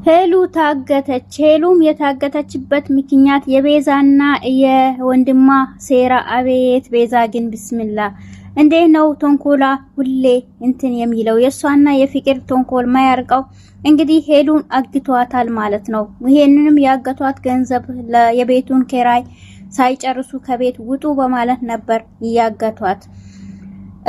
ሄሉ ታገተች። ሄሉም የታገተችበት ምክንያት የቤዛና የወንድሟ ሴራ። አቤት ቤዛ ግን ቢስሚላ እንዴ ነው ተንኮላ ሁሌ እንትን የሚለው የሷና የፍቅር ተንኮል ማያርቀው። እንግዲህ ሄሉን አግቷታል ማለት ነው። ይሄንንም ያገቷት ገንዘብ የቤቱን ኪራይ ሳይጨርሱ ከቤት ውጡ በማለት ነበር ያገቷት።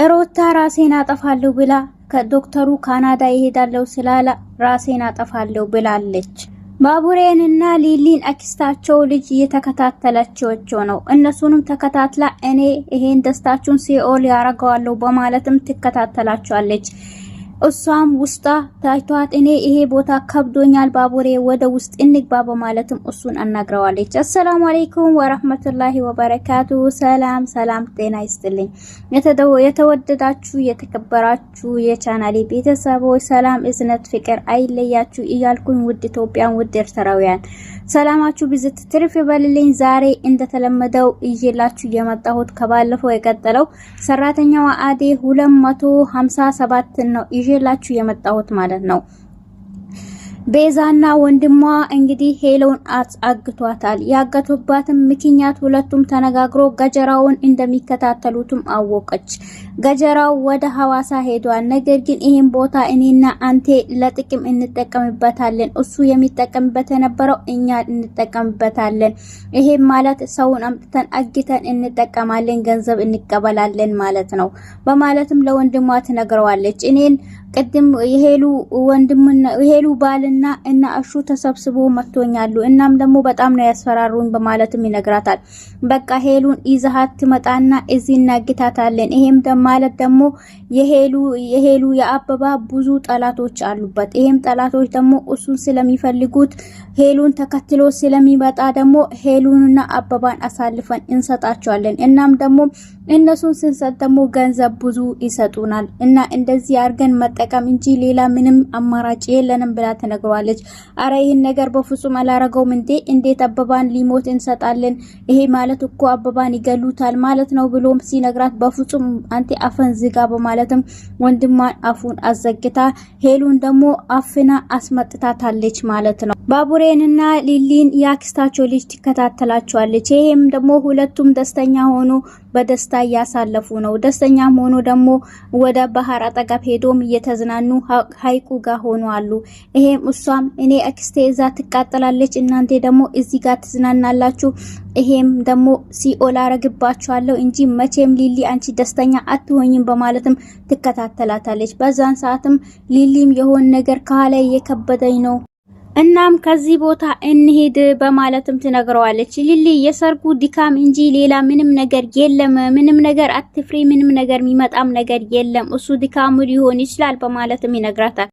ሮታ ራሴን አጠፋለሁ ብላ ከዶክተሩ ካናዳ ይሄዳለው ስላላ ራሴን አጠፋለሁ ብላለች። ባቡሬንና ሊሊን አክስታቸው ልጅ እየተከታተለቻቸው ነው። እነሱንም ተከታትላ እኔ ይሄን ደስታችሁን ሲኦል ያረጋዋለሁ በማለትም ትከታተላቸዋለች። እሷም ውስጣ ታይቷት እኔ ይሄ ቦታ ከብዶኛል ባቡሬ ወደ ውስጥ እንግባ በማለትም እሱን አናግረዋለች። አሰላሙ አለይኩም ወራህመቱላሂ ወበረካቱ። ሰላም ሰላም፣ ጤና ይስጥልኝ የተወደዳችሁ የተከበራችሁ የቻናሌ ቤተሰቦች ሰላም እዝነት ፍቅር አይለያችሁ እያልኩኝ ውድ ኢትዮጵያን ውድ ኤርትራውያን ሰላማችሁ ብዝት ትርፍ ይበልልኝ። ዛሬ እንደተለመደው እየላችሁ የመጣሁት ከባለፈው የቀጠለው ሰራተኛዋ አዴ 257 ነው ይዤላችሁ የመጣሁት ማለት ነው። ቤዛና ወንድሟ እንግዲህ ሄሎን አግቷታል። ያገቱባትም ምክንያት ሁለቱም ተነጋግሮ ገጀራውን እንደሚከታተሉትም አወቀች። ገጀራው ወደ ሐዋሳ ሄዷል። ነገር ግን ይሄን ቦታ እኔና አንቴ ለጥቅም እንጠቀምበታለን፣ እሱ የሚጠቀምበት የነበረው እኛ እንጠቀምበታለን። ይሄ ማለት ሰውን አምጥተን አግተን እንጠቀማለን፣ ገንዘብ እንቀበላለን ማለት ነው በማለትም ለወንድሟ ትነግረዋለች። እኔን ቅድም የሄሉ ባልና እና እሹ ተሰብስቦ መጥቶኛሉ። እናም ደግሞ በጣም ነው ያስፈራሩኝ በማለትም ይነግራታል። በቃ ሄሉን ይዘሃት ትመጣና እዚህ እናግታታለን። ይሄም ማለት ደግሞ የሄሉ የአበባ ብዙ ጠላቶች አሉበት። ይሄም ጠላቶች ደግሞ እሱን ስለሚፈልጉት ሄሉን ተከትሎ ስለሚመጣ ደግሞ ሄሉንና አበባን አሳልፈን እንሰጣቸዋለን። እናም ደግሞ እነሱን ስንሰጥ ደግሞ ገንዘብ ብዙ ይሰጡናል እና እንደዚህ አርገን መጠቀም እንጂ ሌላ ምንም አማራጭ የለንም ብላ ተነግሯለች። አረ ይሄን ነገር በፍጹም አላረገውም እንዴ! እንዴት አበባን ሊሞት እንሰጣለን? ይሄ ማለት እኮ አበባን ይገሉታል ማለት ነው ብሎም ሲነግራት በፍጹም አንተ አፈን ዝጋ በማለትም ወንድሟን አፉን አዘግታ ሄሉን ደግሞ አፍና አስመጥታታለች ማለት ነው። ባቡሬንና ሊሊን ያክስታቸው ልጅ ትከታተላቸዋለች። ይሄም ደግሞ ሁለቱም ደስተኛ ሆኖ በደስታ እያሳለፉ ነው። ደስተኛም ሆኖ ደግሞ ወደ ባህር አጠገብ ሄዶም እየተዝናኑ ሀይቁ ጋር ሆኖ አሉ። ይሄም እሷም እኔ አክስቴ እዛ ትቃጠላለች፣ እናንተ ደግሞ እዚህ ጋር ትዝናናላችሁ፣ ይሄም ደግሞ ሲኦል አረግባችኋለሁ እንጂ መቼም ሊሊ አንቺ ደስተኛ አትሆኝም በማለትም ትከታተላታለች። በዛን ሰዓትም ሊሊም የሆነ ነገር ካለ እየከበደኝ ነው እናም ከዚህ ቦታ እንሄድ በማለትም ትነግረዋለች። ሊሊ የሰርጉ ድካም እንጂ ሌላ ምንም ነገር የለም፣ ምንም ነገር አትፍሪ፣ ምንም ነገር የሚመጣም ነገር የለም፣ እሱ ድካሙ ሊሆን ይችላል በማለትም ይነግራታል።